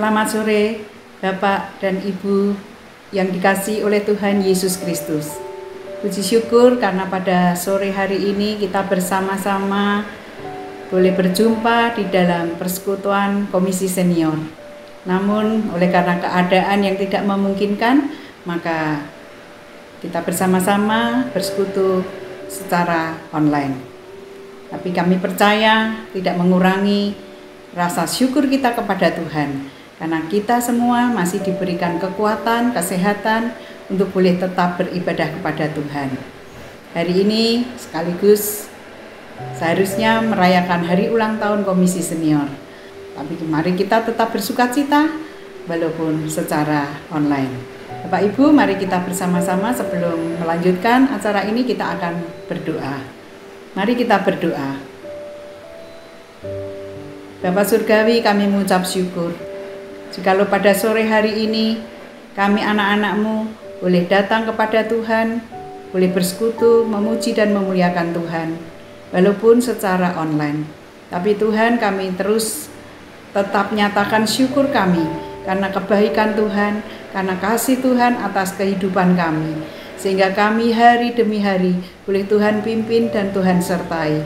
Selamat sore Bapak dan Ibu yang dikasihi oleh Tuhan Yesus Kristus. Puji syukur karena pada sore hari ini kita bersama-sama boleh berjumpa di dalam persekutuan Komisi Senior. Namun oleh karena keadaan yang tidak memungkinkan, maka kita bersama-sama bersekutu secara online. Tapi kami percaya tidak mengurangi rasa syukur kita kepada Tuhan, karena kita semua masih diberikan kekuatan, kesehatan untuk boleh tetap beribadah kepada Tuhan. Hari ini sekaligus seharusnya merayakan hari ulang tahun Komisi Senior. Tapi mari kita tetap bersukacita walaupun secara online. Bapak Ibu, mari kita bersama-sama sebelum melanjutkan acara ini kita akan berdoa. Mari kita berdoa. Bapa Surgawi, kami mengucap syukur jikalau pada sore hari ini kami anak-anak-Mu boleh datang kepada Tuhan, boleh bersekutu, memuji dan memuliakan Tuhan, walaupun secara online. Tapi Tuhan, kami terus tetap nyatakan syukur kami karena kebaikan Tuhan, karena kasih Tuhan atas kehidupan kami, sehingga kami hari demi hari boleh Tuhan pimpin dan Tuhan sertai.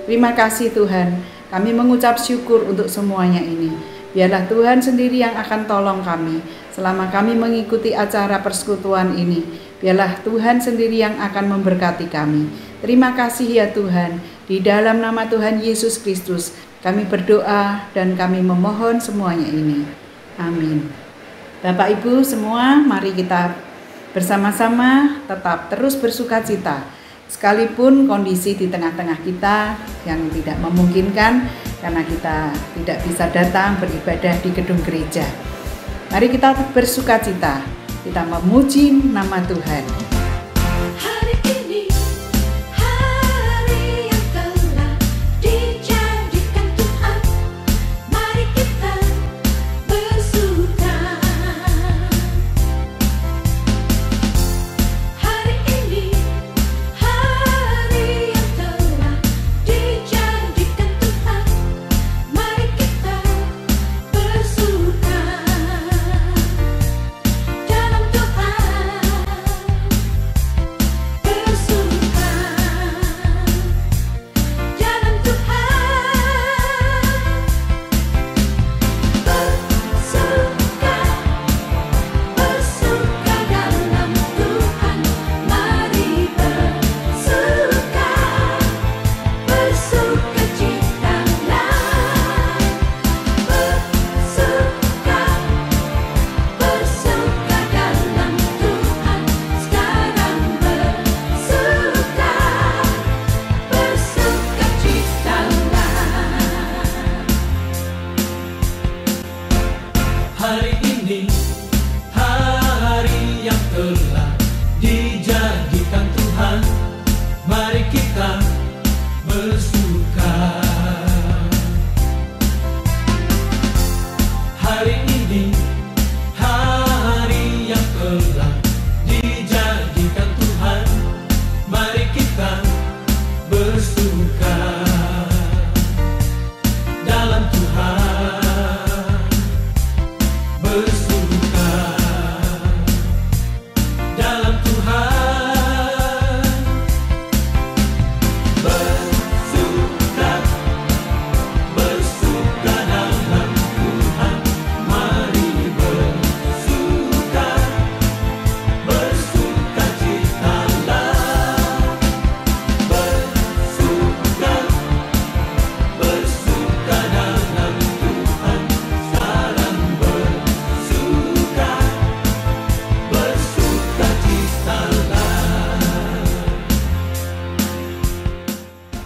Terima kasih Tuhan, kami mengucap syukur untuk semuanya ini. Biarlah Tuhan sendiri yang akan tolong kami selama kami mengikuti acara persekutuan ini. Biarlah Tuhan sendiri yang akan memberkati kami. Terima kasih ya Tuhan. Di dalam nama Tuhan Yesus Kristus kami berdoa dan kami memohon semuanya ini. Amin. Bapak Ibu semua, mari kita bersama-sama tetap terus bersukacita. Sekalipun kondisi di tengah-tengah kita yang tidak memungkinkan karena kita tidak bisa datang beribadah di gedung gereja. Mari kita bersukacita, kita memuji nama Tuhan.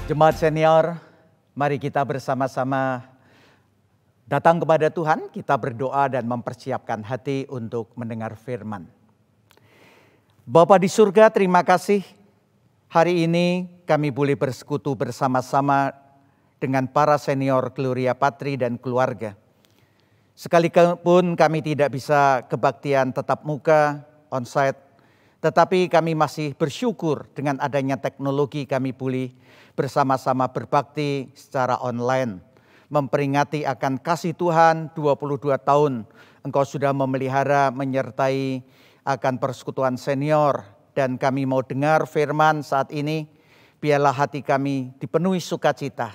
Jemaat senior, mari kita bersama-sama datang kepada Tuhan, kita berdoa dan mempersiapkan hati untuk mendengar firman. Bapa di surga, terima kasih hari ini kami boleh bersekutu bersama-sama dengan para senior Gloria Patri dan keluarga. Sekalipun kami tidak bisa kebaktian tatap muka, onsite, tetapi kami masih bersyukur dengan adanya teknologi kami boleh bersama-sama berbakti secara online memperingati akan kasih Tuhan 22 tahun. Engkau sudah memelihara, menyertai akan persekutuan senior. Dan kami mau dengar firman saat ini, biarlah hati kami dipenuhi sukacita.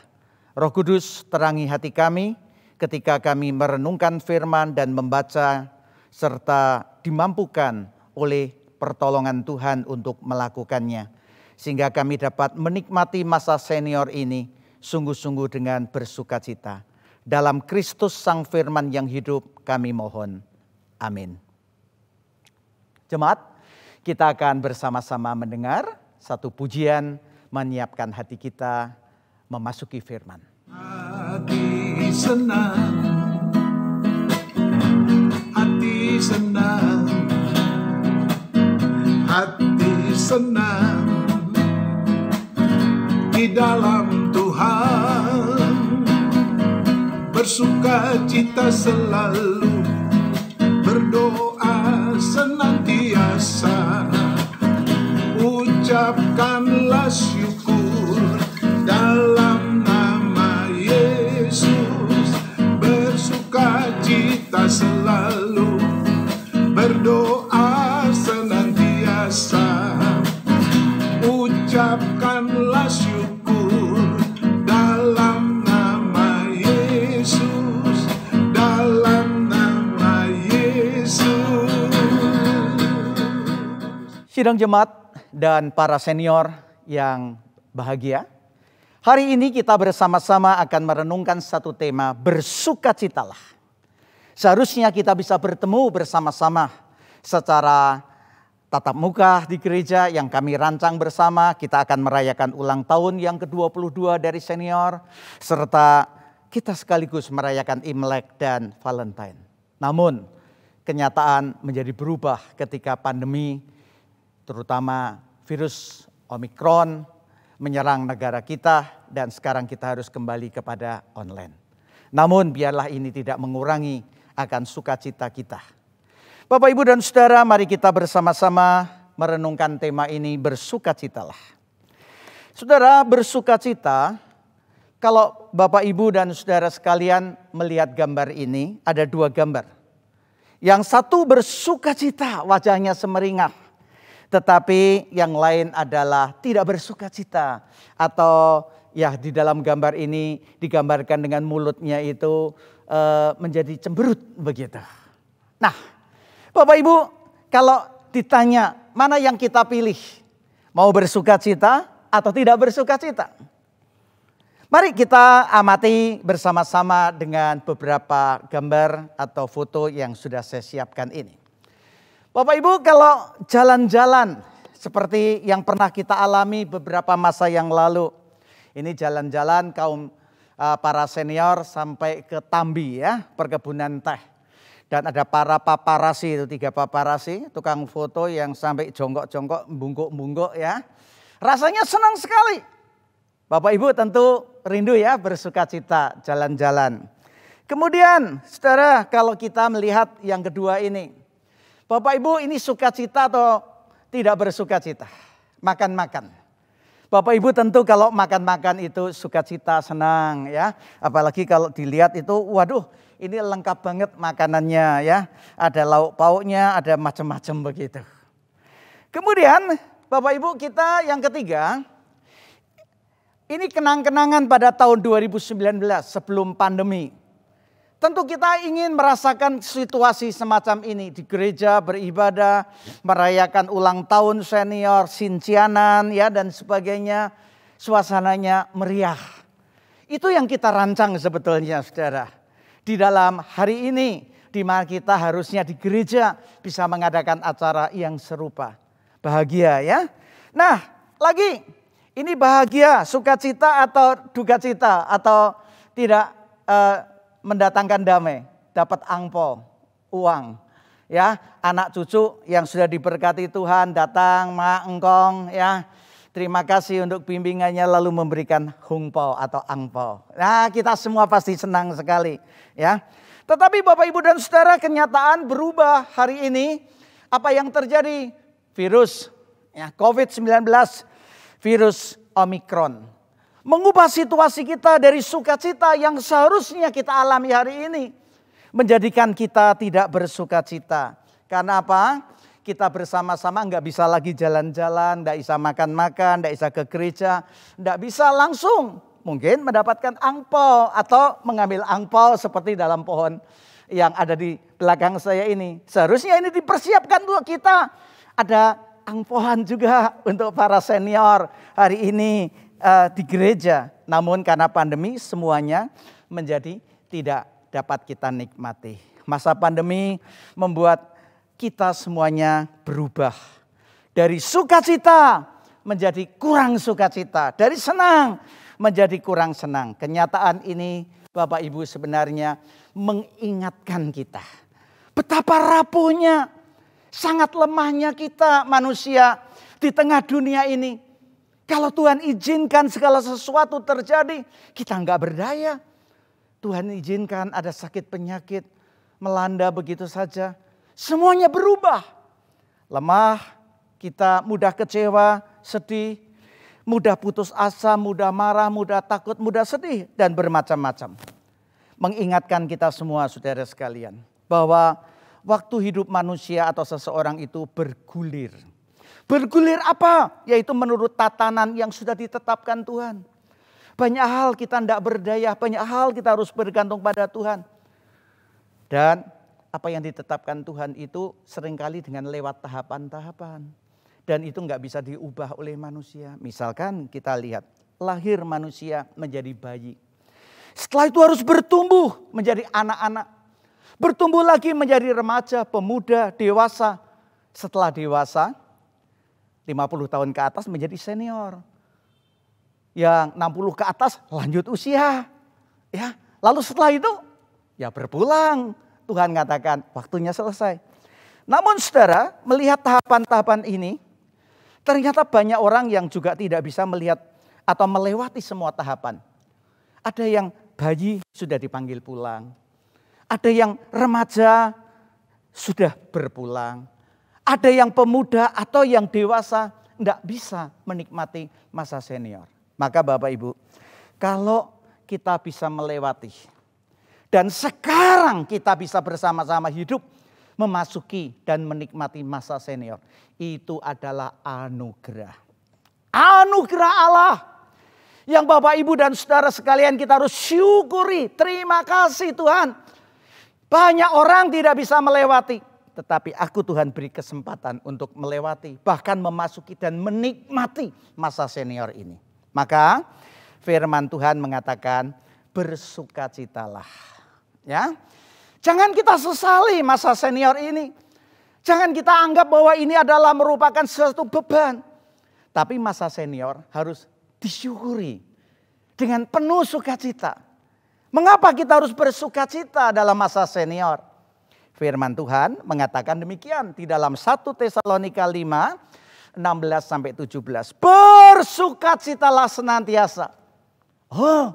Roh Kudus terangi hati kami ketika kami merenungkan firman dan membaca, serta dimampukan oleh pertolongan Tuhan untuk melakukannya. Sehingga kami dapat menikmati masa senior ini sungguh-sungguh dengan bersukacita. Dalam Kristus Sang Firman yang hidup kami mohon. Amin. Jemaat, kita akan bersama-sama mendengar satu pujian menyiapkan hati kita memasuki firman. Hati senang, hati senang, hati senang di dalam Tuhan, bersukacita selalu, berdoa senantiasa, ucapkanlah syukur dalam nama Yesus, bersukacita selalu, berdoa senantiasa, ucapkanlah syukur dalam nama Yesus, dalam nama Yesus. Sidang jemaat dan para senior yang bahagia, hari ini kita bersama-sama akan merenungkan satu tema, bersukacitalah. Seharusnya kita bisa bertemu bersama-sama secara tatap muka di gereja yang kami rancang bersama. Kita akan merayakan ulang tahun yang ke-22 dari senior, serta kita sekaligus merayakan Imlek dan Valentine. Namun kenyataan menjadi berubah ketika pandemi, terutama virus Omikron menyerang negara kita, dan sekarang kita harus kembali kepada online. Namun biarlah ini tidak mengurangi akan sukacita kita. Bapak, Ibu, dan Saudara, mari kita bersama-sama merenungkan tema ini, bersukacitalah. Saudara, bersukacita, kalau Bapak, Ibu, dan Saudara sekalian melihat gambar ini, ada dua gambar. Yang satu bersukacita, wajahnya semeringah. Tetapi yang lain adalah tidak bersukacita. Atau ya di dalam gambar ini digambarkan dengan mulutnya itu menjadi cemberut begitu. Nah, Bapak Ibu, kalau ditanya mana yang kita pilih, mau bersukacita atau tidak bersukacita? Mari kita amati bersama-sama dengan beberapa gambar atau foto yang sudah saya siapkan ini. Bapak Ibu, kalau jalan-jalan seperti yang pernah kita alami beberapa masa yang lalu, ini jalan-jalan kaum para senior sampai ke Tambi ya, perkebunan teh. Dan ada para paparasi, itu 3 paparasi, tukang foto yang sampai jongkok-jongkok, bungkuk-bungkuk ya. Rasanya senang sekali. Bapak Ibu tentu rindu ya bersukacita jalan-jalan. Kemudian saudara, kalau kita melihat yang kedua ini. Bapak Ibu, ini sukacita atau tidak bersukacita? Makan-makan. Bapak Ibu tentu kalau makan-makan itu sukacita, senang ya. Apalagi kalau dilihat itu, waduh, ini lengkap banget makanannya ya. Ada lauk pauknya, ada macam-macam begitu. Kemudian Bapak Ibu, kita yang ketiga, ini kenang-kenangan pada tahun 2019 sebelum pandemi. Tentu kita ingin merasakan situasi semacam ini di gereja, beribadah, merayakan ulang tahun senior, sincianan ya dan sebagainya. Suasananya meriah. Itu yang kita rancang sebetulnya saudara. Di dalam hari ini, di mana kita harusnya di gereja bisa mengadakan acara yang serupa. Bahagia ya. Nah lagi, ini bahagia, sukacita atau dukacita atau tidak mendatangkan damai, dapat angpau, uang, ya anak cucu yang sudah diberkati Tuhan datang, mak engkong, ya terima kasih untuk bimbingannya lalu memberikan hungpau atau angpau. Nah kita semua pasti senang sekali, ya. Tetapi Bapak Ibu dan Saudara, kenyataan berubah hari ini. Apa yang terjadi? Virus, ya COVID-19, virus Omikron. Mengubah situasi kita dari sukacita yang seharusnya kita alami hari ini, menjadikan kita tidak bersukacita. Karena apa? Kita bersama-sama nggak bisa lagi jalan-jalan, nggak bisa makan-makan, nggak bisa ke gereja, nggak bisa langsung mungkin mendapatkan angpau atau mengambil angpau seperti dalam pohon yang ada di belakang saya ini. Seharusnya ini dipersiapkan untuk kita. Ada angpauan juga untuk para senior hari ini di gereja. Namun karena pandemi semuanya menjadi tidak dapat kita nikmati. Masa pandemi membuat kita semuanya berubah. Dari sukacita menjadi kurang sukacita. Dari senang menjadi kurang senang. Kenyataan ini Bapak Ibu sebenarnya mengingatkan kita. Betapa rapuhnya, sangat lemahnya kita manusia di tengah dunia ini. Kalau Tuhan izinkan segala sesuatu terjadi, kita nggak berdaya. Tuhan izinkan ada sakit penyakit melanda begitu saja. Semuanya berubah. Lemah, kita mudah kecewa, sedih, mudah putus asa, mudah marah, mudah takut, mudah sedih, dan bermacam-macam. Mengingatkan kita semua saudara sekalian, bahwa waktu hidup manusia atau seseorang itu bergulir. Bergulir apa? Yaitu menurut tatanan yang sudah ditetapkan Tuhan. Banyak hal kita tidak berdaya, banyak hal kita harus bergantung pada Tuhan. Dan apa yang ditetapkan Tuhan itu seringkali dengan lewat tahapan-tahapan. Dan itu nggak bisa diubah oleh manusia. Misalkan kita lihat lahir manusia menjadi bayi. Setelah itu harus bertumbuh menjadi anak-anak. Bertumbuh lagi menjadi remaja, pemuda, dewasa. Setelah dewasa 50 tahun ke atas menjadi senior. Yang 60 ke atas lanjut usia. Ya, lalu setelah itu ya berpulang. Tuhan katakan waktunya selesai. Namun saudara melihat tahapan-tahapan ini, ternyata banyak orang yang juga tidak bisa melihat atau melewati semua tahapan. Ada yang bayi sudah dipanggil pulang. Ada yang remaja sudah berpulang. Ada yang pemuda atau yang dewasa tidak bisa menikmati masa senior. Maka Bapak Ibu, kalau kita bisa melewati dan sekarang kita bisa bersama-sama hidup memasuki dan menikmati masa senior. Itu adalah anugerah. Anugerah Allah. Yang Bapak Ibu dan saudara sekalian kita harus syukuri. Terima kasih Tuhan. Banyak orang tidak bisa melewati. Tetapi aku Tuhan beri kesempatan untuk melewati. Bahkan memasuki dan menikmati masa senior ini. Maka firman Tuhan mengatakan bersukacitalah. Ya, jangan kita sesali masa senior ini. Jangan kita anggap bahwa ini adalah merupakan sesuatu beban. Tapi masa senior harus disyukuri dengan penuh sukacita. Mengapa kita harus bersukacita dalam masa senior? Firman Tuhan mengatakan demikian di dalam 1 Tesalonika 5, 16-17. Bersukacitalah senantiasa. Oh,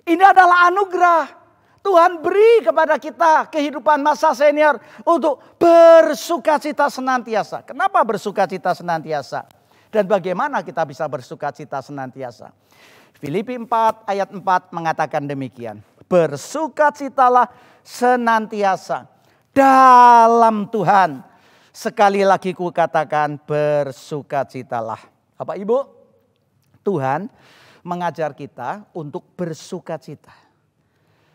ini adalah anugerah. Tuhan beri kepada kita kehidupan masa senior untuk bersukacita senantiasa. Kenapa bersukacita senantiasa? Dan bagaimana kita bisa bersukacita senantiasa? Filipi 4 ayat 4 mengatakan demikian. Bersukacitalah senantiasa dalam Tuhan. Sekali lagi ku katakan bersukacitalah. Bapak Ibu, Tuhan mengajar kita untuk bersukacita.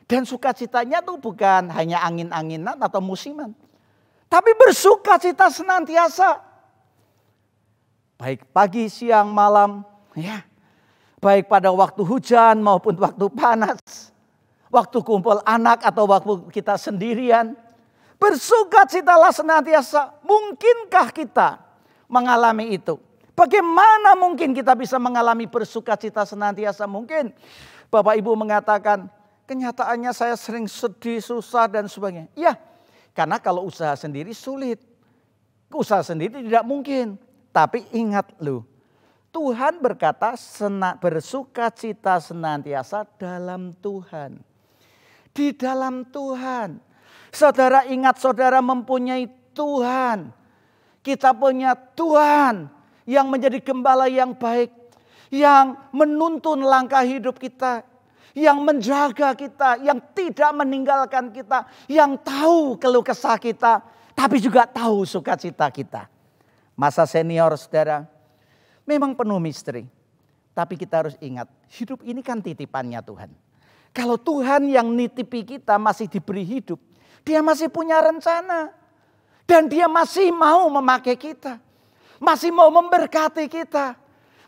Dan sukacitanya itu bukan hanya angin-anginan atau musiman. Tapi bersukacita senantiasa. Baik pagi, siang, malam. Ya. Baik pada waktu hujan maupun waktu panas. Waktu kumpul anak atau waktu kita sendirian. Bersukacitalah senantiasa. Mungkinkah kita mengalami itu? Bagaimana mungkin kita bisa mengalami bersukacita senantiasa? Mungkin Bapak Ibu mengatakan, kenyataannya saya sering sedih, susah dan sebagainya. Ya, karena kalau usaha sendiri sulit. Usaha sendiri tidak mungkin. Tapi ingat loh, Tuhan berkata bersukacita senantiasa dalam Tuhan. Di dalam Tuhan. Saudara ingat saudara mempunyai Tuhan. Kita punya Tuhan yang menjadi gembala yang baik. yang menuntun langkah hidup kita, yang menjaga kita, yang tidak meninggalkan kita, yang tahu keluh kesah kita, tapi juga tahu sukacita kita. Masa senior saudara memang penuh misteri, tapi kita harus ingat hidup ini kan titipannya Tuhan. Kalau Tuhan yang nitipi kita masih diberi hidup, Dia masih punya rencana. Dan Dia masih mau memakai kita. Masih mau memberkati kita.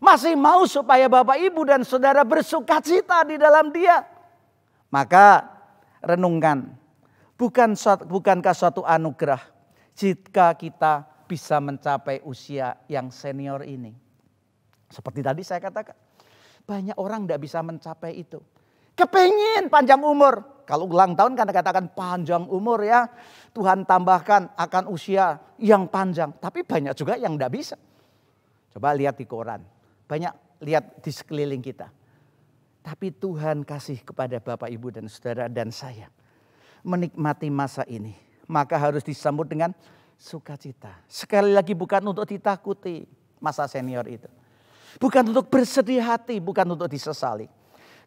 Masih mau supaya Bapak, Ibu, dan Saudara bersukacita di dalam Dia. Maka renungkan, bukankah suatu anugerah jika kita bisa mencapai usia yang senior ini. Seperti tadi saya katakan, banyak orang tidak bisa mencapai itu. Kepingin panjang umur. Kalau ulang tahun kan katakan panjang umur ya. Tuhan tambahkan akan usia yang panjang. Tapi banyak juga yang tidak bisa. Coba lihat di koran. Banyak lihat di sekeliling kita. Tapi Tuhan kasih kepada Bapak, Ibu, dan Saudara dan saya. Menikmati masa ini. Maka harus disambut dengan sukacita. Sekali lagi bukan untuk ditakuti masa senior itu. Bukan untuk bersedih hati, bukan untuk disesali.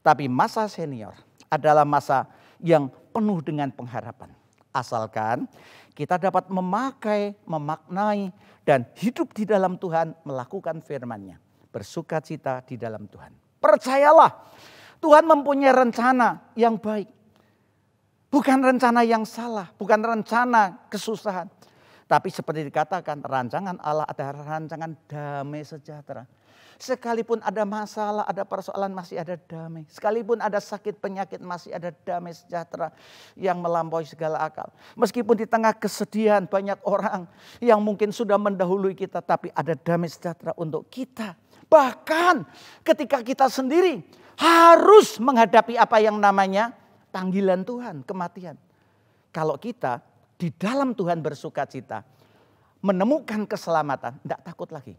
Tapi masa senior adalah masa yang penuh dengan pengharapan. Asalkan kita dapat memakai, memaknai, dan hidup di dalam Tuhan, melakukan firman-Nya. Bersukacita di dalam Tuhan. Percayalah, Tuhan mempunyai rencana yang baik. Bukan rencana yang salah, bukan rencana kesusahan. Tapi seperti dikatakan, rancangan Allah adalah rancangan damai sejahtera. Sekalipun ada masalah, ada persoalan, masih ada damai. Sekalipun ada sakit penyakit, masih ada damai sejahtera yang melampaui segala akal. Meskipun di tengah kesedihan banyak orang yang mungkin sudah mendahului kita, tapi ada damai sejahtera untuk kita. Bahkan ketika kita sendiri harus menghadapi apa yang namanya panggilan Tuhan, kematian. Kalau kita di dalam Tuhan bersukacita, menemukan keselamatan, tidak takut lagi.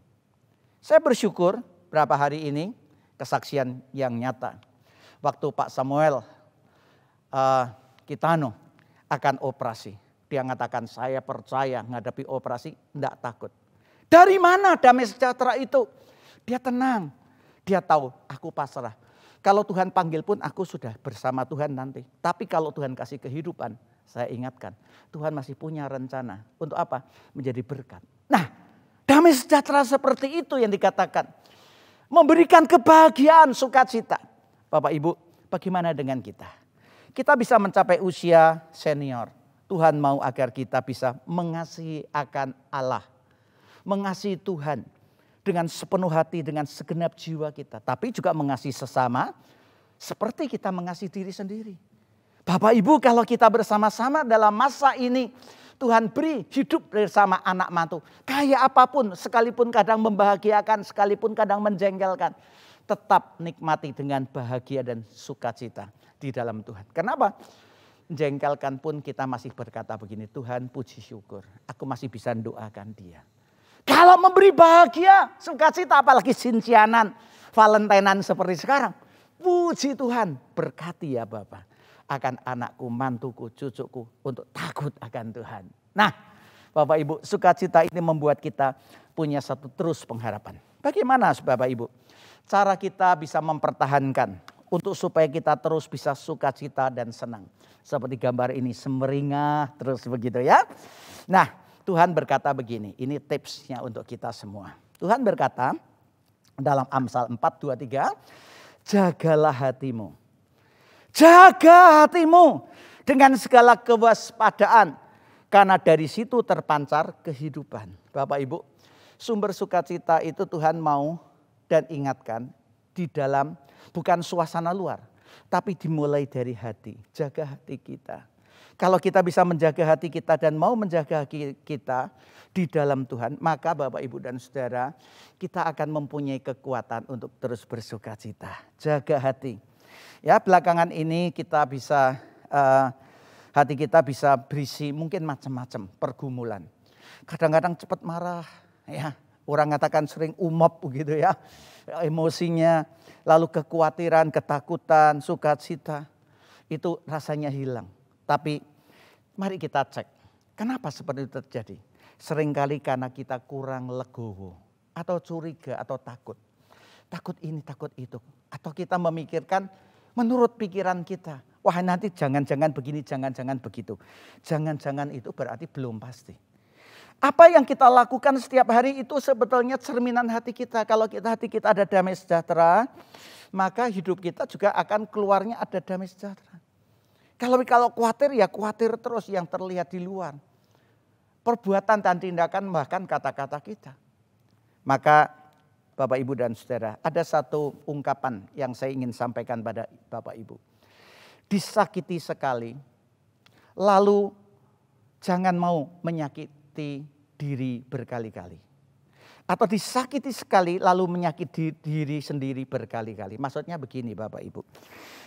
Saya bersyukur berapa hari ini kesaksian yang nyata. Waktu Pak Samuel Kitano akan operasi. Dia mengatakan saya percaya menghadapi operasi, tidak takut. Dari mana damai sejahtera itu? Dia tenang, dia tahu aku pasrah. Kalau Tuhan panggil pun aku sudah bersama Tuhan nanti. Tapi kalau Tuhan kasih kehidupan, saya ingatkan Tuhan masih punya rencana. Untuk apa? Menjadi berkat. Nah, damai sejahtera seperti itu yang dikatakan. Memberikan kebahagiaan, sukacita. Bapak Ibu, bagaimana dengan kita? Kita bisa mencapai usia senior. Tuhan mau agar kita bisa mengasihi akan Allah. Mengasihi Tuhan. Dengan sepenuh hati, dengan segenap jiwa kita. Tapi juga mengasihi sesama seperti kita mengasihi diri sendiri. Bapak Ibu, kalau kita bersama-sama dalam masa ini, Tuhan beri hidup bersama anak mantu. Kayak apapun, sekalipun kadang membahagiakan, sekalipun kadang menjengkelkan. Tetap nikmati dengan bahagia dan sukacita di dalam Tuhan. Kenapa? Menjengkelkan pun kita masih berkata begini, Tuhan puji syukur, aku masih bisa doakan dia. Kalau memberi bahagia, sukacita, apalagi sincianan, Valentinean seperti sekarang. Puji Tuhan, berkati ya Bapak. Akan anakku, mantuku, cucuku untuk takut akan Tuhan. Nah Bapak Ibu, sukacita ini membuat kita punya satu terus pengharapan. Bagaimana Bapak Ibu? Cara kita bisa mempertahankan untuk supaya kita terus bisa sukacita dan senang. Seperti gambar ini, semeringah terus begitu ya. Nah, Tuhan berkata begini, ini tipsnya untuk kita semua. Tuhan berkata dalam Amsal 4:23, jagalah hatimu. Jaga hatimu dengan segala kewaspadaan. Karena dari situ terpancar kehidupan. Bapak Ibu, sumber sukacita itu Tuhan mau dan ingatkan di dalam bukan suasana luar. Tapi dimulai dari hati, jaga hati kita. Kalau kita bisa menjaga hati kita dan mau menjaga hati kita di dalam Tuhan, maka Bapak, Ibu, dan Saudara, kita akan mempunyai kekuatan untuk terus bersukacita. Jaga hati. Ya, belakangan ini kita bisa, hati kita bisa berisi mungkin macam-macam pergumulan. Kadang-kadang cepat marah, ya. Orang katakan sering umop begitu ya, emosinya, lalu kekhawatiran, ketakutan, sukacita, itu rasanya hilang. Tapi mari kita cek, kenapa seperti itu terjadi? Seringkali karena kita kurang legowo, atau curiga, atau takut. takut ini, takut itu. Atau kita memikirkan menurut pikiran kita. Wah nanti jangan-jangan begini, jangan-jangan begitu. Jangan-jangan itu berarti belum pasti. Apa yang kita lakukan setiap hari itu sebetulnya cerminan hati kita. Kalau hati kita ada damai sejahtera, maka hidup kita juga akan keluarnya ada damai sejahtera. Kalau khawatir ya khawatir terus yang terlihat di luar. Perbuatan dan tindakan bahkan kata-kata kita. Maka Bapak Ibu dan Saudara, ada satu ungkapan yang saya ingin sampaikan pada Bapak Ibu. Disakiti sekali, lalu jangan mau menyakiti diri berkali-kali. Atau disakiti sekali, lalu menyakiti diri sendiri berkali-kali. Maksudnya begini Bapak Ibu.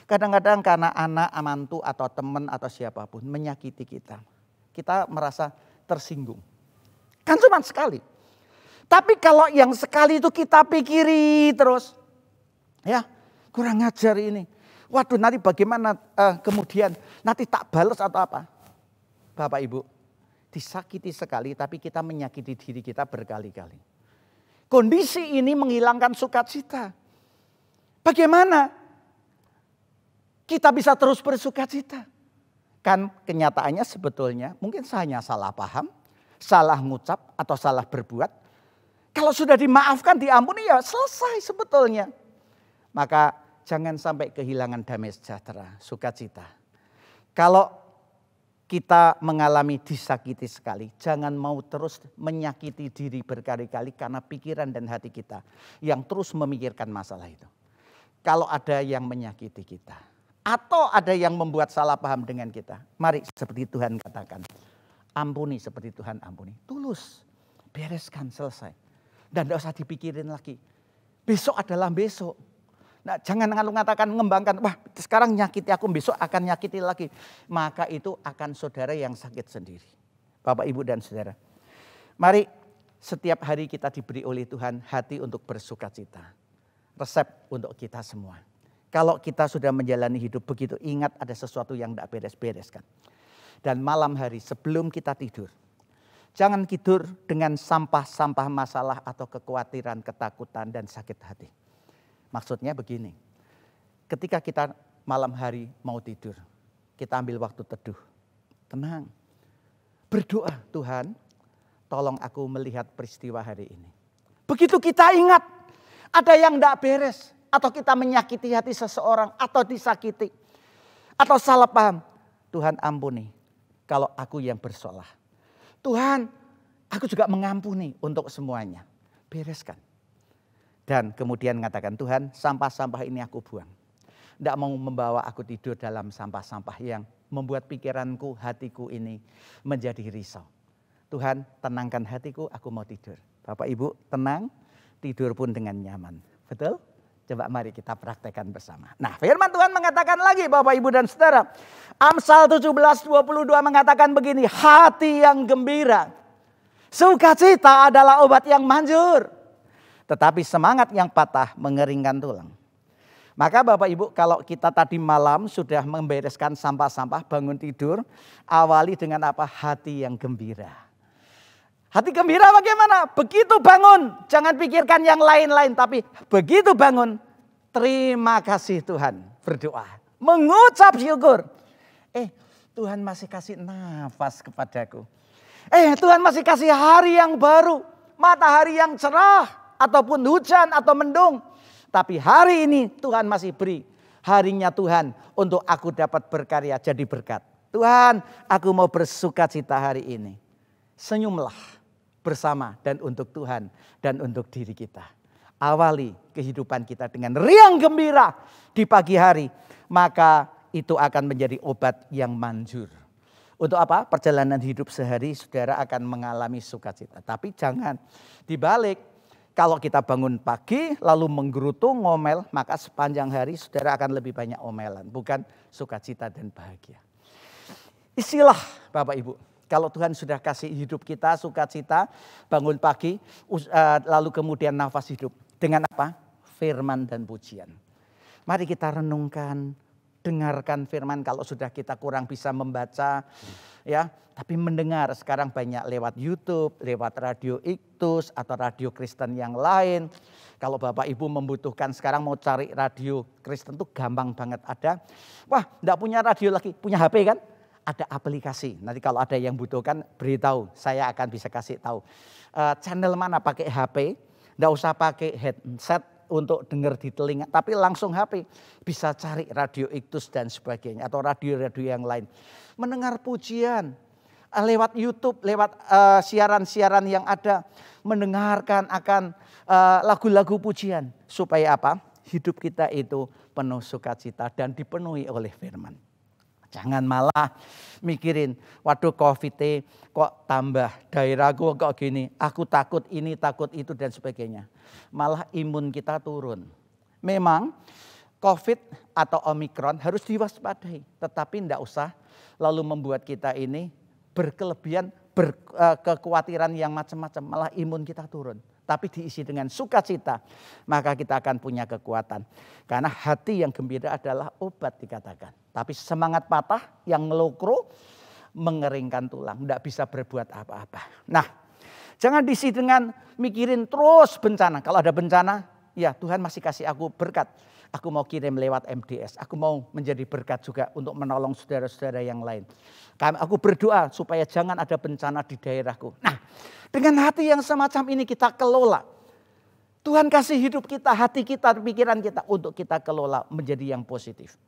Kadang-kadang karena anak, mantu, atau teman, atau siapapun menyakiti kita. Kita merasa tersinggung. Kan cuma sekali. Tapi kalau yang sekali itu kita pikiri terus. Ya, kurang ajar ini. Waduh nanti bagaimana kemudian nanti tak balas atau apa. Bapak Ibu, disakiti sekali tapi kita menyakiti diri kita berkali-kali. Kondisi ini menghilangkan sukacita. Bagaimana kita bisa terus bersukacita? Kan kenyataannya sebetulnya mungkin hanya salah paham, salah ngucap atau salah berbuat. Kalau sudah dimaafkan, diampuni ya selesai sebetulnya. Maka jangan sampai kehilangan damai sejahtera, sukacita. Kalau kita mengalami disakiti sekali, jangan mau terus menyakiti diri berkali-kali karena pikiran dan hati kita yang terus memikirkan masalah itu. Kalau ada yang menyakiti kita atau ada yang membuat salah paham dengan kita, mari seperti Tuhan katakan, ampuni seperti Tuhan ampuni. Tulus, bereskan, selesai. Dan tidak usah dipikirin lagi. Besok adalah besok. Nah, jangan mengatakan mengembangkan, wah sekarang nyakiti aku, besok akan nyakiti lagi. Maka itu akan saudara yang sakit sendiri. Bapak, Ibu, dan Saudara. Mari setiap hari kita diberi oleh Tuhan hati untuk bersukacita. Resep untuk kita semua. Kalau kita sudah menjalani hidup begitu, ingat ada sesuatu yang tidak beres-beres kan. Dan malam hari sebelum kita tidur, jangan tidur dengan sampah-sampah masalah atau kekhawatiran, ketakutan, dan sakit hati. Maksudnya begini, ketika kita malam hari mau tidur, kita ambil waktu teduh, tenang. Berdoa, Tuhan tolong aku melihat peristiwa hari ini. Begitu kita ingat ada yang tidak beres, atau kita menyakiti hati seseorang, atau disakiti, atau salah paham. Tuhan ampuni kalau aku yang bersalah. Tuhan, aku juga mengampuni untuk semuanya. Bereskan. Dan kemudian mengatakan, Tuhan, sampah-sampah ini aku buang. Tidak mau membawa aku tidur dalam sampah-sampah yang membuat pikiranku, hatiku ini menjadi risau. Tuhan, tenangkan hatiku, aku mau tidur. Bapak Ibu, tenang, tidur pun dengan nyaman. Betul? Coba mari kita praktekkan bersama. Nah, firman Tuhan mengatakan lagi Bapak Ibu dan Saudara. Amsal 17:22 mengatakan begini. Hati yang gembira, sukacita adalah obat yang manjur. Tetapi semangat yang patah mengeringkan tulang. Maka Bapak Ibu kalau kita tadi malam sudah membereskan sampah-sampah bangun tidur. Awali dengan apa? Hati yang gembira. Hati gembira bagaimana? Begitu bangun, jangan pikirkan yang lain-lain. Tapi begitu bangun, terima kasih Tuhan. Berdoa, mengucap syukur. Tuhan masih kasih nafas kepadaku. Tuhan masih kasih hari yang baru. Matahari yang cerah, ataupun hujan atau mendung. Tapi hari ini Tuhan masih beri. Harinya Tuhan untuk aku dapat berkarya jadi berkat. Tuhan, aku mau bersukacita hari ini. Senyumlah bersama dan untuk Tuhan dan untuk diri kita. Awali kehidupan kita dengan riang gembira di pagi hari. Maka itu akan menjadi obat yang manjur. Untuk apa? Perjalanan hidup sehari saudara akan mengalami sukacita. Tapi jangan dibalik. Kalau kita bangun pagi lalu menggerutu ngomel. Maka sepanjang hari saudara akan lebih banyak omelan. Bukan sukacita dan bahagia. Istilah Bapak Ibu. Kalau Tuhan sudah kasih hidup kita sukacita, bangun pagi, lalu kemudian nafas hidup. Dengan apa? Firman dan pujian. Mari kita renungkan, dengarkan firman kalau sudah kita kurang bisa membaca. Ya, tapi mendengar sekarang banyak lewat YouTube, lewat radio Iktus atau radio Kristen yang lain. Kalau Bapak Ibu membutuhkan sekarang mau cari radio Kristen tuh gampang banget ada. Wah, enggak punya radio lagi, punya HP kan? Ada aplikasi. Nanti kalau ada yang butuhkan beritahu, saya akan bisa kasih tahu. Channel mana pakai HP, enggak usah pakai headset untuk dengar di telinga, tapi langsung HP. Bisa cari radio Iktus dan sebagainya atau radio-radio yang lain. Mendengar pujian lewat YouTube, lewat siaran-siaran yang ada, mendengarkan akan lagu-lagu pujian supaya apa? Hidup kita itu penuh sukacita dan dipenuhi oleh firman. Jangan malah mikirin, waduh COVID kok tambah, daerahku kok gini, aku takut ini, takut itu dan sebagainya. Malah imun kita turun. Memang COVID atau Omikron harus diwaspadai, tetapi tidak usah lalu membuat kita ini berkelebihan, kekhawatiran yang macam-macam, malah imun kita turun. Tapi diisi dengan sukacita, maka kita akan punya kekuatan. Karena hati yang gembira adalah obat dikatakan. Tapi semangat patah yang ngelokro mengeringkan tulang, tidak bisa berbuat apa-apa. Nah, jangan diisi dengan mikirin terus bencana. Kalau ada bencana, ya Tuhan masih kasih aku berkat. Aku mau kirim lewat MDS. Aku mau menjadi berkat juga untuk menolong saudara-saudara yang lain. Aku berdoa supaya jangan ada bencana di daerahku. Nah, dengan hati yang semacam ini kita kelola. Tuhan kasih hidup kita, hati kita, pikiran kita untuk kita kelola menjadi yang positif.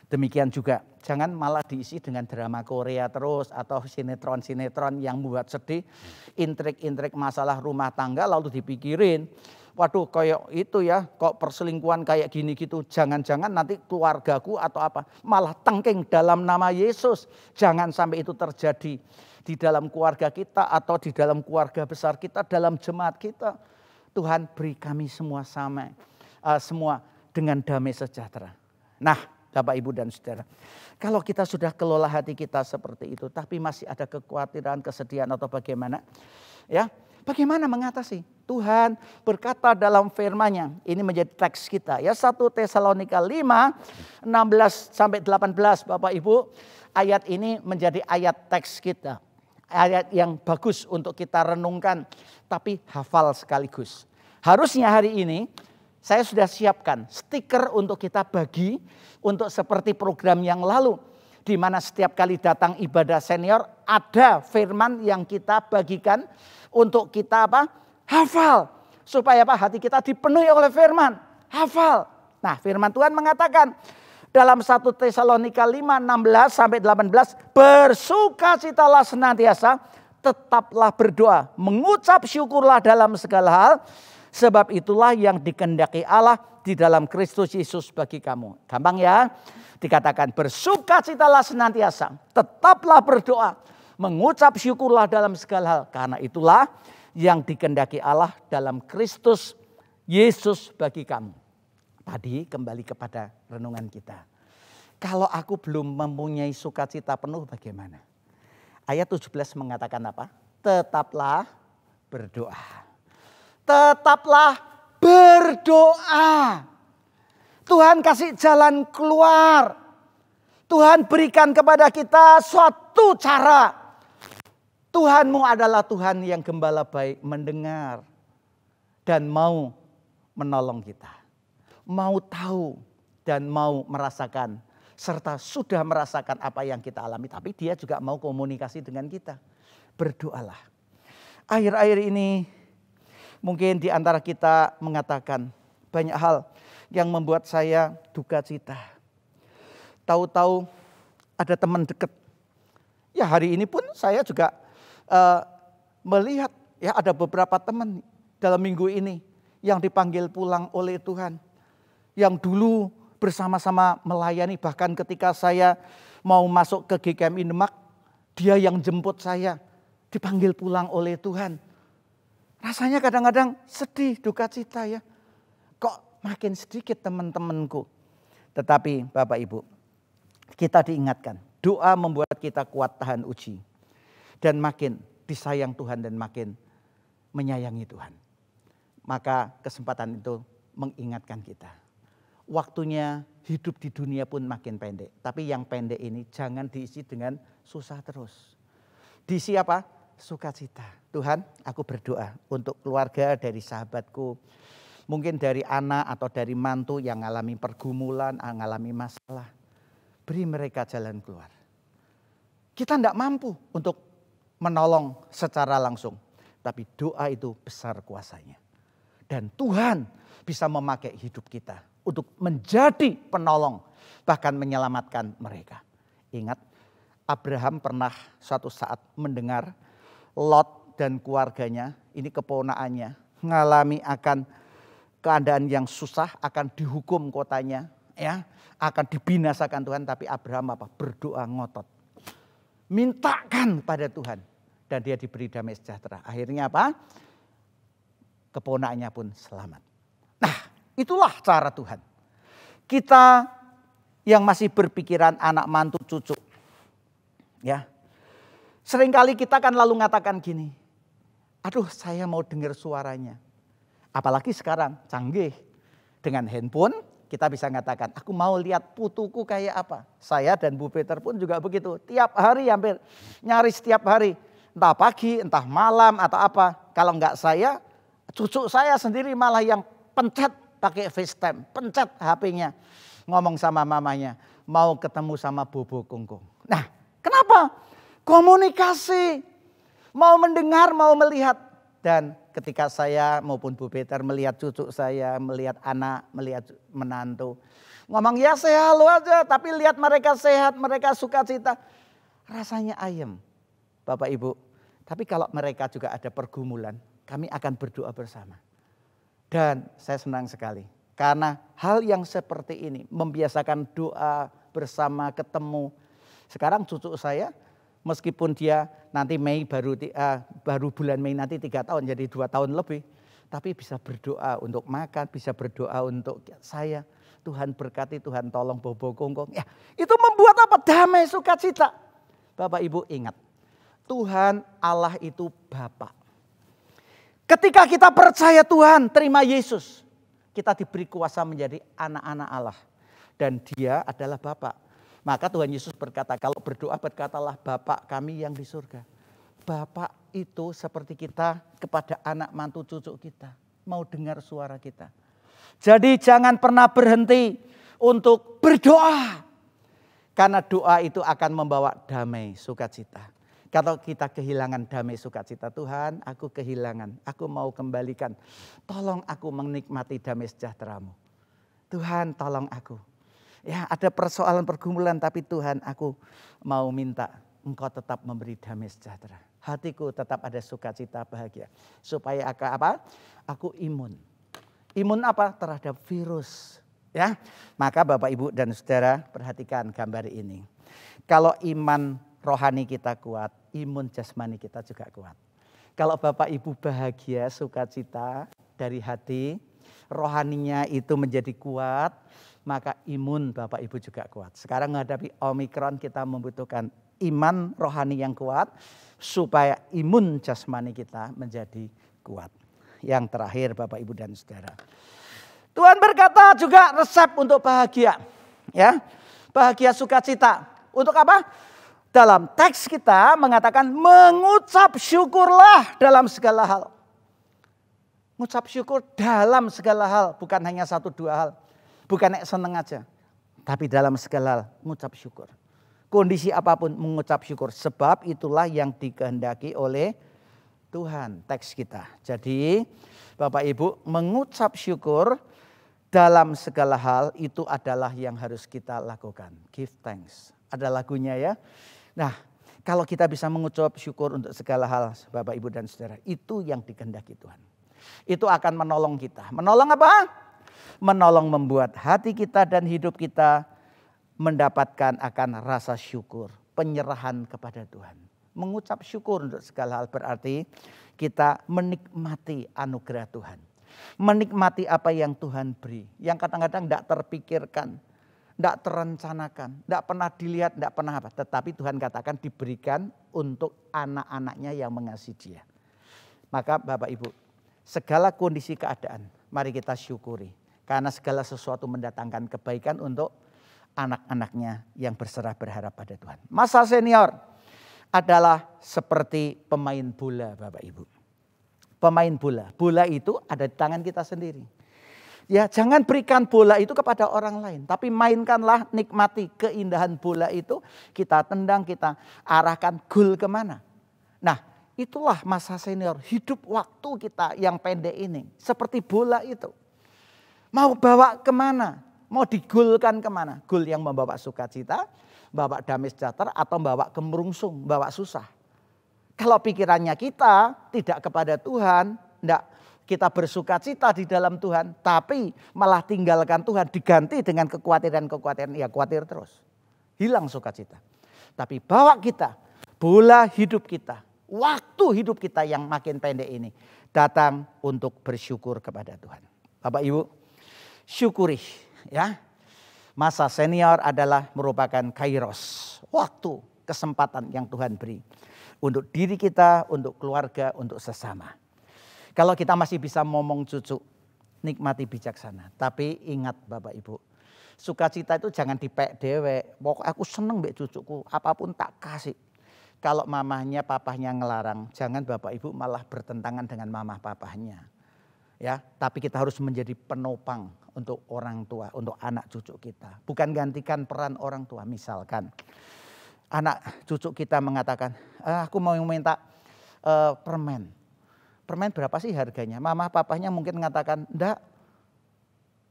Demikian juga jangan malah diisi dengan drama Korea terus atau sinetron-sinetron yang membuat sedih. Intrik-intrik masalah rumah tangga lalu dipikirin. Waduh kayak itu ya, kok perselingkuhan kayak gini gitu. Jangan-jangan nanti keluargaku atau apa. Malah tengking dalam nama Yesus. Jangan sampai itu terjadi di dalam keluarga kita atau di dalam keluarga besar kita, dalam jemaat kita. Tuhan beri kami semua sama, semua dengan damai sejahtera. Nah Bapak Ibu dan Saudara, kalau kita sudah kelola hati kita seperti itu, tapi masih ada kekhawatiran, kesedihan atau bagaimana, ya? Bagaimana mengatasi? Tuhan berkata dalam firman-Nya, ini menjadi teks kita ya, 1 Tesalonika 5, 16 sampai 18 Bapak Ibu, ayat ini menjadi ayat teks kita. Ayat yang bagus untuk kita renungkan, tapi hafal sekaligus. Harusnya hari ini saya sudah siapkan stiker untuk kita bagi untuk seperti program yang lalu. Di mana setiap kali datang ibadah senior ada firman yang kita bagikan untuk kita apa? Hafal. Supaya apa? Hati kita dipenuhi oleh firman. Hafal. Nah firman Tuhan mengatakan dalam 1 Tesalonika 5, 16 sampai 18. Bersukacitalah senantiasa, tetaplah berdoa, mengucap syukurlah dalam segala hal. Sebab itulah yang dikehendaki Allah di dalam Kristus Yesus bagi kamu. Gampang ya? Dikatakan bersukacitalah senantiasa, tetaplah berdoa, mengucap syukurlah dalam segala hal. Karena itulah yang dikehendaki Allah dalam Kristus Yesus bagi kamu. Tadi kembali kepada renungan kita. Kalau aku belum mempunyai sukacita penuh bagaimana? Ayat 17 mengatakan apa? Tetaplah berdoa. Tetaplah berdoa. Tuhan kasih jalan keluar. Tuhan berikan kepada kita suatu cara. Tuhanmu adalah Tuhan yang gembala baik, mendengar dan mau menolong kita. Mau tahu dan mau merasakan serta sudah merasakan apa yang kita alami. Tapi dia juga mau komunikasi dengan kita. Berdoalah. Akhir-akhir ini mungkin di antara kita mengatakan banyak hal yang membuat saya duka cita. Tahu-tahu ada teman dekat. Ya hari ini pun saya juga melihat ya ada beberapa teman dalam minggu ini yang dipanggil pulang oleh Tuhan. Yang dulu bersama-sama melayani, bahkan ketika saya mau masuk ke GKMI Demak, dia yang jemput saya, dipanggil pulang oleh Tuhan. Rasanya kadang-kadang sedih, duka cita ya. Kok makin sedikit teman-temanku. Tetapi Bapak Ibu, kita diingatkan, doa membuat kita kuat tahan uji. Dan makin disayang Tuhan dan makin menyayangi Tuhan. Maka kesempatan itu mengingatkan kita. Waktunya hidup di dunia pun makin pendek. Tapi yang pendek ini jangan diisi dengan susah terus. Diisi apa? Sukacita. Tuhan, aku berdoa untuk keluarga dari sahabatku. Mungkin dari anak atau dari mantu yang mengalami pergumulan, mengalami masalah. Beri mereka jalan keluar. Kita tidak mampu untuk menolong secara langsung. Tapi doa itu besar kuasanya. Dan Tuhan bisa memakai hidup kita untuk menjadi penolong. Bahkan menyelamatkan mereka. Ingat, Abraham pernah suatu saat mendengar Lot dan keluarganya, ini keponakannya, mengalami akan keadaan yang susah, akan dihukum kotanya, ya, akan dibinasakan Tuhan. Tapi Abraham apa? Berdoa ngotot. Mintakan pada Tuhan. Dan dia diberi damai sejahtera. Akhirnya apa? Keponakannya pun selamat. Nah, itulah cara Tuhan. Kita yang masih berpikiran anak mantu cucu. Ya. Seringkali kita kan lalu mengatakan gini. Aduh, saya mau dengar suaranya. Apalagi sekarang canggih. Dengan handphone kita bisa mengatakan, aku mau lihat putuku kayak apa. Saya dan Bu Peter pun juga begitu. Tiap hari hampir nyaris setiap hari. Entah pagi, entah malam atau apa. Kalau enggak saya, cucu saya sendiri malah yang pencet pakai FaceTime. Pencet HP-nya. Ngomong sama mamanya. Mau ketemu sama Bobo Kungkung. Nah, kenapa? Komunikasi. Mau mendengar, mau melihat. Dan ketika saya maupun Bu Peter melihat cucu saya, melihat anak, melihat menantu. Ngomong ya saya halu aja, tapi lihat mereka sehat, mereka sukacita. Rasanya ayem, Bapak Ibu. Tapi kalau mereka juga ada pergumulan, kami akan berdoa bersama. Dan saya senang sekali. Karena hal yang seperti ini, membiasakan doa bersama, ketemu. Sekarang cucu saya, meskipun dia nanti Mei baru bulan Mei nanti 3 tahun, jadi 2 tahun lebih. Tapi bisa berdoa untuk makan, bisa berdoa untuk saya. Tuhan berkati, Tuhan tolong Bobo Kungkung. Ya, itu membuat apa? Damai, sukacita. Bapak Ibu ingat, Tuhan Allah itu Bapa. Ketika kita percaya Tuhan, terima Yesus. Kita diberi kuasa menjadi anak-anak Allah. Dan dia adalah Bapa. Maka Tuhan Yesus berkata, kalau berdoa berkatalah Bapa kami yang di surga. Bapa itu seperti kita kepada anak mantu cucu kita. Mau dengar suara kita. Jadi jangan pernah berhenti untuk berdoa. Karena doa itu akan membawa damai sukacita. Kalau kita kehilangan damai sukacita, Tuhan aku kehilangan, aku mau kembalikan. Tolong aku menikmati damai sejahtera-Mu. Tuhan tolong aku. Ya ada persoalan pergumulan tapi Tuhan aku mau minta Engkau tetap memberi damai sejahtera. Hatiku tetap ada sukacita bahagia. Supaya aku imun. Imun apa? Terhadap virus. Ya, maka Bapak Ibu dan Saudara perhatikan gambar ini. Kalau iman rohani kita kuat, imun jasmani kita juga kuat. Kalau Bapak Ibu bahagia, sukacita dari hati, rohaninya itu menjadi kuat, maka imun Bapak Ibu juga kuat. Sekarang menghadapi Omikron kita membutuhkan iman rohani yang kuat, supaya imun jasmani kita menjadi kuat. Yang terakhir Bapak Ibu dan Saudara. Tuhan berkata juga resep untuk bahagia. Ya, bahagia sukacita. Untuk apa? Dalam teks kita mengatakan mengucap syukurlah dalam segala hal. Mengucap syukur dalam segala hal. Bukan hanya 1-2 hal. Bukan seneng aja. Tapi dalam segala hal mengucap syukur. Kondisi apapun mengucap syukur. Sebab itulah yang dikehendaki oleh Tuhan. Teks kita. Jadi Bapak Ibu mengucap syukur dalam segala hal itu adalah yang harus kita lakukan. Give thanks. Ada lagunya ya. Nah, kalau kita bisa mengucap syukur untuk segala hal, Bapak, Ibu, dan Saudara, itu yang dikehendaki Tuhan. Itu akan menolong kita. Menolong apa? Menolong membuat hati kita dan hidup kita mendapatkan akan rasa syukur, penyerahan kepada Tuhan. Mengucap syukur untuk segala hal berarti kita menikmati anugerah Tuhan. Menikmati apa yang Tuhan beri. Yang kadang-kadang tidak terpikirkan. Tidak terencanakan, tidak pernah dilihat, tidak pernah apa. Tetapi Tuhan katakan diberikan untuk anak-anaknya yang mengasihi Dia. Maka Bapak Ibu, segala kondisi keadaan, mari kita syukuri. Karena segala sesuatu mendatangkan kebaikan untuk anak-anaknya yang berserah berharap pada Tuhan. Masa senior adalah seperti pemain bola, Bapak Ibu. Pemain bola. Bola itu ada di tangan kita sendiri. Ya, jangan berikan bola itu kepada orang lain. Tapi mainkanlah, nikmati keindahan bola itu. Kita tendang, kita arahkan gol kemana. Nah, itulah masa senior. Hidup waktu kita yang pendek ini. Seperti bola itu. Mau bawa kemana? Mau digolkan kemana? Gol yang membawa sukacita, bawa damai sejahtera, atau bawa kemerungsung, bawa susah. Kalau pikirannya kita tidak kepada Tuhan, enggak. Kita bersukacita di dalam Tuhan, tapi malah tinggalkan Tuhan, diganti dengan kekhawatiran-kekhawatiran, ya khawatir terus. Hilang sukacita. Tapi bawa kita, bola hidup kita, waktu hidup kita yang makin pendek ini, datang untuk bersyukur kepada Tuhan. Bapak Ibu, syukuri ya. Masa senior adalah merupakan kairos, waktu, kesempatan yang Tuhan beri. Untuk diri kita, untuk keluarga, untuk sesama. Kalau kita masih bisa ngomong cucu, nikmati bijaksana. Tapi ingat Bapak Ibu, sukacita itu jangan dipek dewe. Pokoknya aku seneng mbek cucuku, apapun tak kasih. Kalau mamahnya, papahnya ngelarang, jangan Bapak Ibu malah bertentangan dengan mamah papahnya. Ya, tapi kita harus menjadi penopang untuk orang tua, untuk anak cucu kita. Bukan gantikan peran orang tua. Misalkan anak cucu kita mengatakan, aku mau minta permen. Permen berapa sih harganya? Mama papahnya mungkin mengatakan, enggak.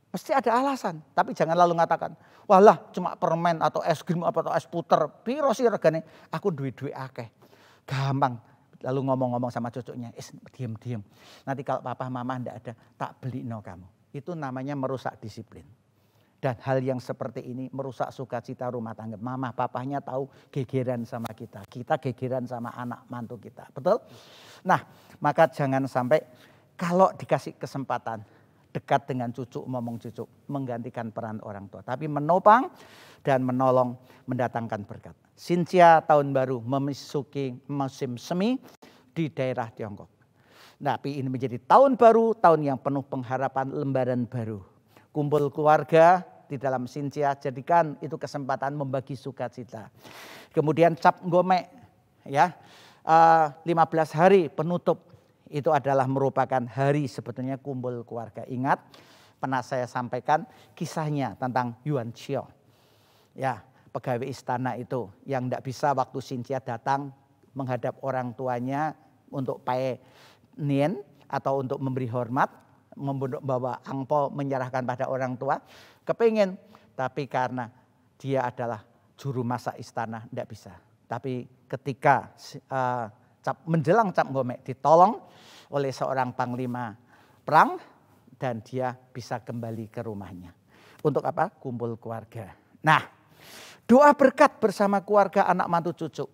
Mesti ada alasan. Tapi jangan lalu mengatakan, walah cuma permen atau es krim atau es puter. Piro sih regane? Aku duit-duit akeh. Gampang. Lalu ngomong-ngomong sama cucunya, diam-diam. Nanti kalau papa mama enggak ada, tak beli no kamu. Itu namanya merusak disiplin. Dan hal yang seperti ini merusak sukacita rumah tangga. Mama papahnya tahu gegeran sama kita. Kita gegeran sama anak mantu kita. Betul? Nah, maka jangan sampai kalau dikasih kesempatan dekat dengan cucu, ngomong cucu, menggantikan peran orang tua. Tapi menopang dan menolong, mendatangkan berkat. Cynthia tahun baru memasuki musim semi di daerah Tiongkok. Tapi ini menjadi tahun baru, tahun yang penuh pengharapan, lembaran baru. Kumpul keluarga di dalam Cynthia, jadikan itu kesempatan membagi sukacita. Kemudian cap gomek ya, 15 hari penutup itu adalah merupakan hari sebetulnya kumpul keluarga. Ingat pernah saya sampaikan kisahnya tentang Yuan Shio. Ya, pegawai istana itu yang tidak bisa waktu Cynthia datang menghadap orang tuanya untuk pae nien atau untuk memberi hormat, membawa angpau menyerahkan pada orang tua, kepingin, tapi karena dia adalah juru masak istana tidak bisa. Tapi ketika menjelang cap gomek ditolong oleh seorang panglima perang dan dia bisa kembali ke rumahnya. Untuk apa? Kumpul keluarga. Nah, doa berkat bersama keluarga, anak mantu cucu.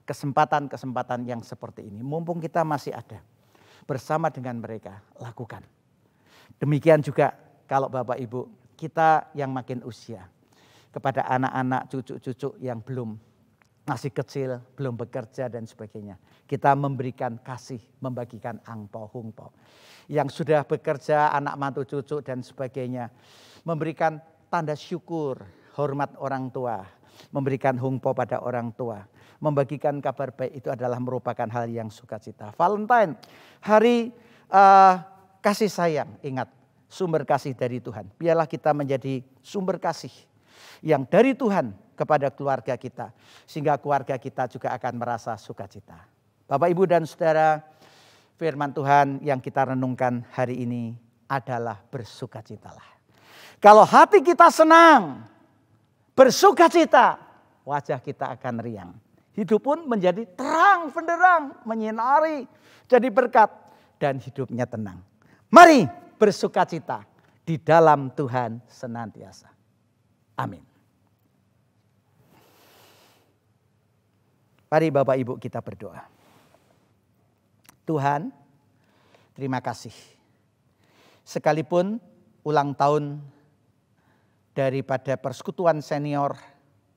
Kesempatan-kesempatan yang seperti ini mumpung kita masih ada bersama dengan mereka, lakukan. Demikian juga kalau Bapak Ibu kita yang makin usia, kepada anak-anak cucu-cucu yang belum masih kecil, belum bekerja dan sebagainya. Kita memberikan kasih, membagikan angpau, hungpau. Yang sudah bekerja, anak mantu cucu dan sebagainya, memberikan tanda syukur, hormat orang tua, memberikan hungpau pada orang tua, membagikan kabar baik itu adalah merupakan hal yang sukacita. Valentine, hari kasih sayang, ingat sumber kasih dari Tuhan. Biarlah kita menjadi sumber kasih yang dari Tuhan kepada keluarga kita. Sehingga keluarga kita juga akan merasa sukacita. Bapak, Ibu dan Saudara, firman Tuhan yang kita renungkan hari ini adalah bersukacitalah. Kalau hati kita senang, bersukacita, wajah kita akan riang. Hidup pun menjadi terang benderang, menyinari, jadi berkat dan hidupnya tenang. Mari bersukacita di dalam Tuhan senantiasa. Amin. Mari Bapak Ibu kita berdoa. Tuhan, terima kasih. Sekalipun ulang tahun daripada persekutuan senior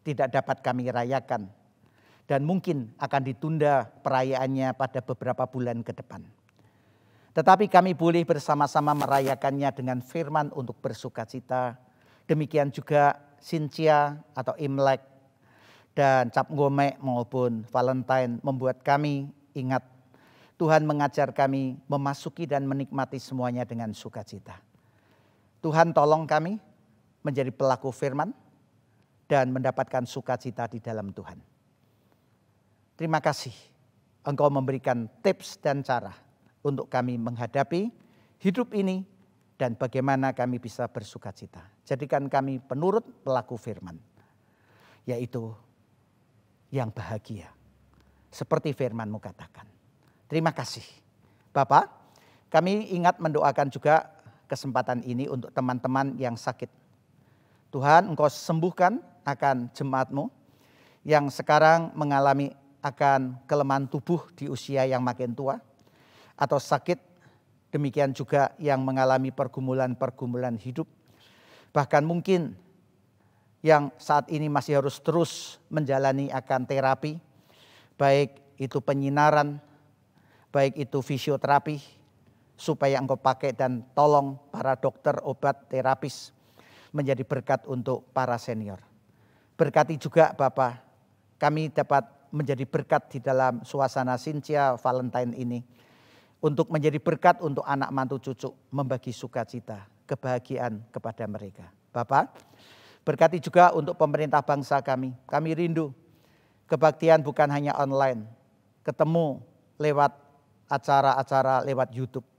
tidak dapat kami rayakan. Dan mungkin akan ditunda perayaannya pada beberapa bulan ke depan. Tetapi kami boleh bersama-sama merayakannya dengan firman untuk bersukacita. Demikian juga Cynthia atau Imlek dan Cap Ngome maupun Valentine membuat kami ingat Tuhan mengajar kami memasuki dan menikmati semuanya dengan sukacita. Tuhan tolong kami menjadi pelaku firman dan mendapatkan sukacita di dalam Tuhan. Terima kasih Engkau memberikan tips dan cara untuk kami menghadapi hidup ini dan bagaimana kami bisa bersukacita. Jadikan kami penurut pelaku firman, yaitu yang bahagia. Seperti firman-Mu katakan. Terima kasih. Bapak, kami ingat mendoakan juga kesempatan ini untuk teman-teman yang sakit. Tuhan, Engkau sembuhkan akan jemaat-Mu yang sekarang mengalami akan kelemahan tubuh di usia yang makin tua atau sakit, demikian juga yang mengalami pergumulan-pergumulan hidup. Bahkan mungkin yang saat ini masih harus terus menjalani akan terapi, baik itu penyinaran, baik itu fisioterapi, supaya Engkau pakai dan tolong para dokter, obat, terapis menjadi berkat untuk para senior. Berkati juga Bapak, kami dapat menjadi berkat di dalam suasana Cynthia Valentine ini. Untuk menjadi berkat untuk anak mantu cucu, membagi sukacita, kebahagiaan kepada mereka. Bapak, berkati juga untuk pemerintah bangsa kami. Kami rindu kebaktian bukan hanya online, ketemu lewat acara-acara lewat YouTube.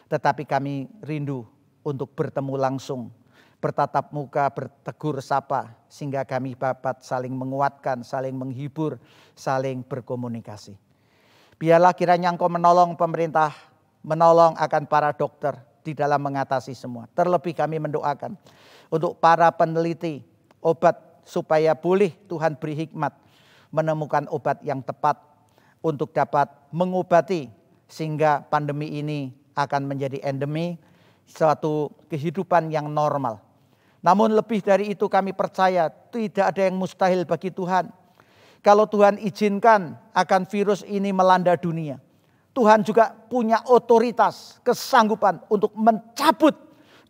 Tetapi kami rindu untuk bertemu langsung, bertatap muka, bertegur sapa, sehingga kami dapat saling menguatkan, saling menghibur, saling berkomunikasi. Biarlah kiranya Engkau menolong pemerintah, menolong akan para dokter di dalam mengatasi semua. Terlebih kami mendoakan untuk para peneliti obat supaya boleh Tuhan beri hikmat menemukan obat yang tepat untuk dapat mengobati sehingga pandemi ini akan menjadi endemi, suatu kehidupan yang normal. Namun lebih dari itu kami percaya tidak ada yang mustahil bagi Tuhan. Kalau Tuhan izinkan akan virus ini melanda dunia, Tuhan juga punya otoritas, kesanggupan untuk mencabut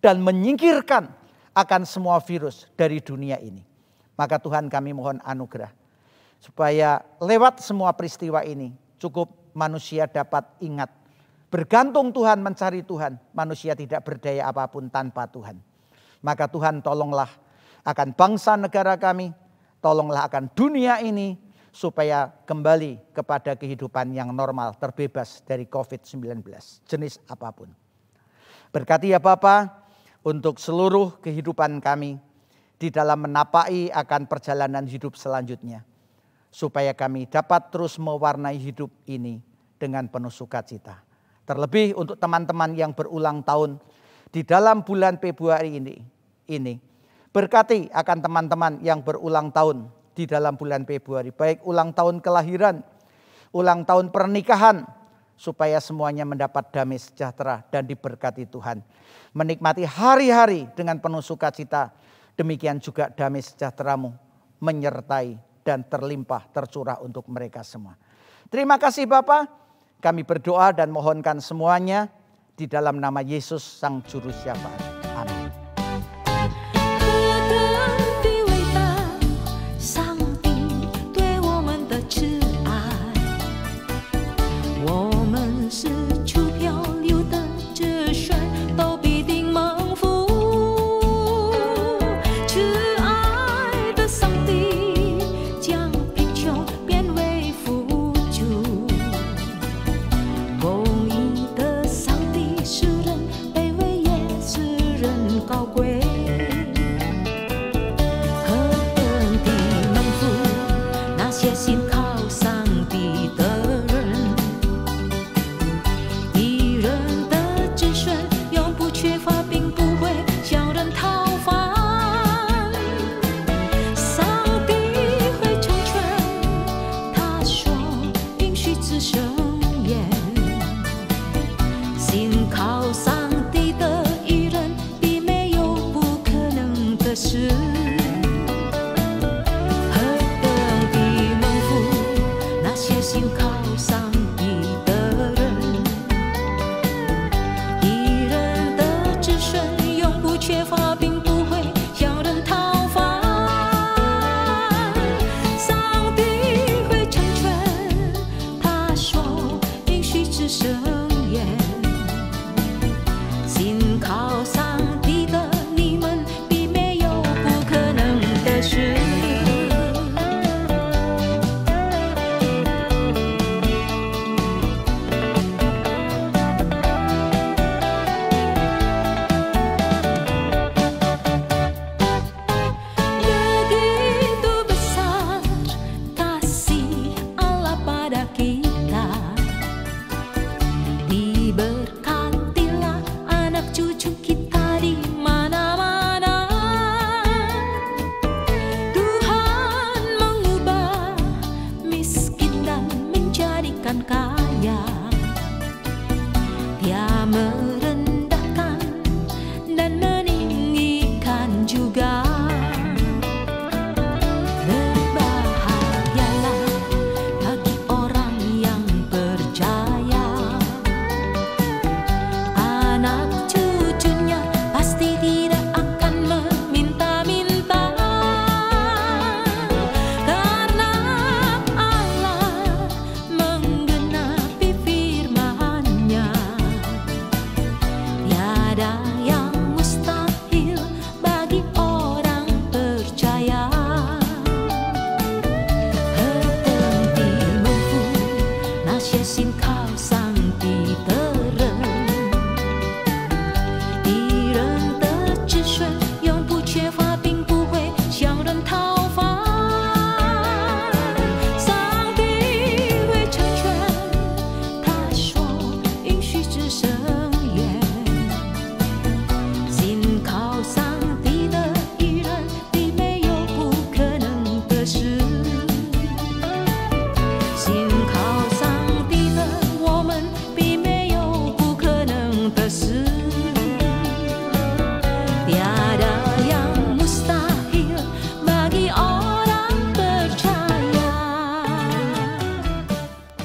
dan menyingkirkan akan semua virus dari dunia ini. Maka Tuhan kami mohon anugerah, supaya lewat semua peristiwa ini cukup manusia dapat ingat, bergantung Tuhan, mencari Tuhan, manusia tidak berdaya apapun tanpa Tuhan. Maka Tuhan tolonglah akan bangsa negara kami, tolonglah akan dunia ini supaya kembali kepada kehidupan yang normal, terbebas dari COVID-19, jenis apapun. Berkati ya Bapa untuk seluruh kehidupan kami di dalam menapai akan perjalanan hidup selanjutnya. Supaya kami dapat terus mewarnai hidup ini dengan penuh sukacita. Terlebih untuk teman-teman yang berulang tahun di dalam bulan Februari ini. Berkati akan teman-teman yang berulang tahun di dalam bulan Februari. Baik ulang tahun kelahiran, ulang tahun pernikahan. Supaya semuanya mendapat damai sejahtera dan diberkati Tuhan. Menikmati hari-hari dengan penuh sukacita. Demikian juga damai sejahtera-Mu menyertai dan terlimpah tercurah untuk mereka semua. Terima kasih Bapa. Kami berdoa dan mohonkan semuanya di dalam nama Yesus Sang Juru Syafaat. Amin. 缺乏，并不会向人讨伐。上帝会成全，他说应许之圣言。信靠上帝的你们，必没有不可能的事。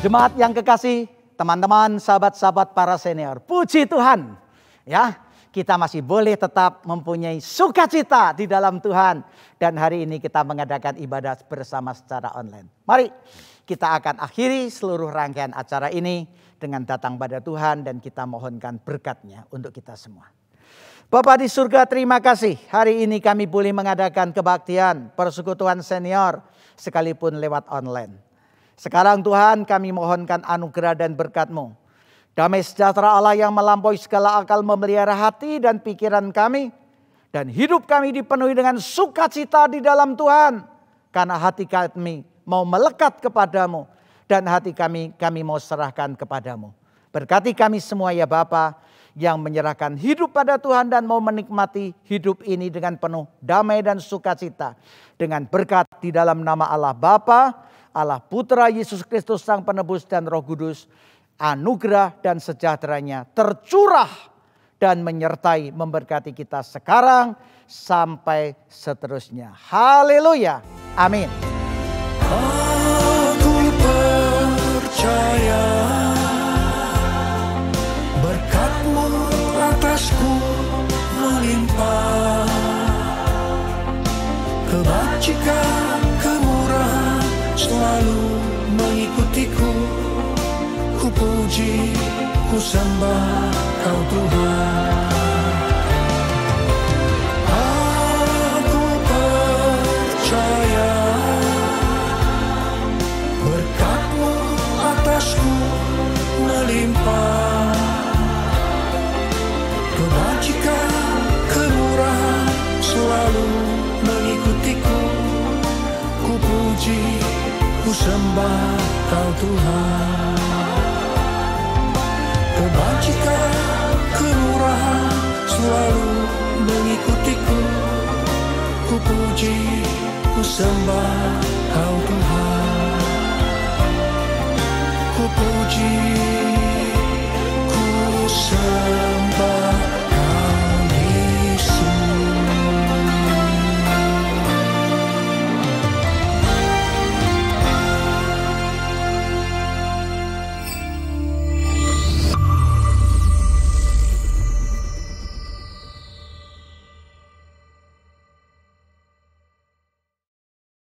Jemaat yang kekasih, teman-teman, sahabat-sahabat para senior, puji Tuhan. Ya, kita masih boleh tetap mempunyai sukacita di dalam Tuhan. Dan hari ini kita mengadakan ibadah bersama secara online. Mari kita akan akhiri seluruh rangkaian acara ini dengan datang pada Tuhan dan kita mohonkan berkat-Nya untuk kita semua. Bapa di surga, terima kasih. Hari ini kami boleh mengadakan kebaktian persekutuan senior sekalipun lewat online. Sekarang Tuhan, kami mohonkan anugerah dan berkat-Mu. Damai sejahtera Allah yang melampaui segala akal memelihara hati dan pikiran kami. Dan hidup kami dipenuhi dengan sukacita di dalam Tuhan. Karena hati kami mau melekat kepadamu. Dan hati kami mau serahkan kepadamu. Berkati kami semua ya Bapa, yang menyerahkan hidup pada Tuhan dan mau menikmati hidup ini dengan penuh damai dan sukacita. Dengan berkat di dalam nama Allah Bapa, Allah Putra Yesus Kristus Sang Penebus dan Roh Kudus, anugerah dan sejahteranya tercurah dan menyertai memberkati kita sekarang sampai seterusnya. Haleluya. Amin. Aku percaya berkat-Mu atasku melimpah, kebajikan kemurahan selalu mengikutiku. Ku puji, ku sembah Kau Tuhan. Aku percaya berkat-Mu atasku melimpah, kebajikan kemurahan selalu mengikutiku. Ku puji, ku sembah Kau Tuhan. Kebajikan kemurahan selalu mengikutiku. Ku puji, ku sembah Kau Tuhan. Ku puji, ku sembah